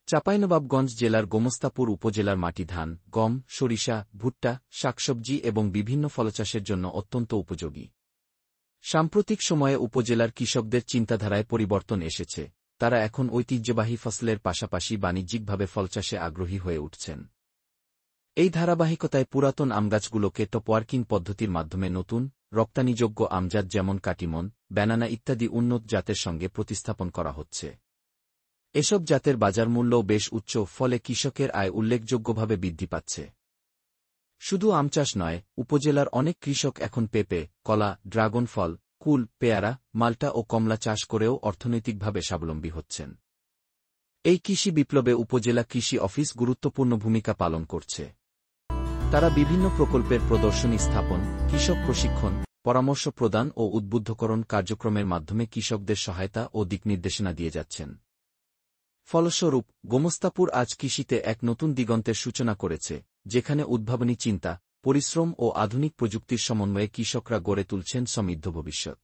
চাঁপাইনবাবগঞ্জ জেলার গোমস্তাপুর উপজেলার মাটি ধান, গম, সরিষা, ভুট্টা, শাকসবজি এবং বিভিন্ন ফলচাষের জন্য অত্যন্ত উপযোগী। সাম্প্রতিক সময়ে উপজেলার কৃষকদের চিন্তাধারায় পরিবর্তন এসেছে, তারা এখন ঐতিহ্যবাহী ফসলের পাশাপাশি বাণিজ্যিকভাবে ফলচাষে আগ্রহী হয়ে উঠছেন। এই ধারাবাহিকতায় পুরাতন আমগাছগুলোকে টপওয়ার্কিং পদ্ধতির মাধ্যমে নতুন, রপ্তানিযোগ্য আমজাত যেমন কাটিমন, ব্যানানা ইত্যাদি উন্নত জাতের সঙ্গে প্রতিস্থাপন করা হচ্ছে। এসব জাতের বাজারমূল্যও বেশ উচ্চ, ফলে কৃষকের আয় উল্লেখযোগ্যভাবে বৃদ্ধি পাচ্ছে। শুধু আম চাষ নয়, উপজেলার অনেক কৃষক এখন পেঁপে, কলা, ড্রাগন ফল, কুল, পেয়ারা, মাল্টা ও কমলা চাষ করেও অর্থনৈতিকভাবে স্বাবলম্বী হচ্ছেন। এই কৃষি বিপ্লবে উপজেলা কৃষি অফিস গুরুত্বপূর্ণ ভূমিকা পালন করছে। তারা বিভিন্ন প্রকল্পের প্রদর্শনী স্থাপন, কৃষক প্রশিক্ষণ, পরামর্শ প্রদান ও উদ্বুদ্ধকরণ কার্যক্রমের মাধ্যমে কৃষকদের সহায়তা ও দিকনির্দেশনা দিয়ে যাচ্ছেন। ফলস্বরূপ, গোমস্তাপুর আজ কৃষিতে এক নতুন দিগন্তের সূচনা করেছে, যেখানে উদ্ভাবনী চিন্তা, পরিশ্রম ও আধুনিক প্রযুক্তির সমন্বয়ে কৃষকরা গড়ে তুলছেন সমৃদ্ধ ভবিষ্যৎ।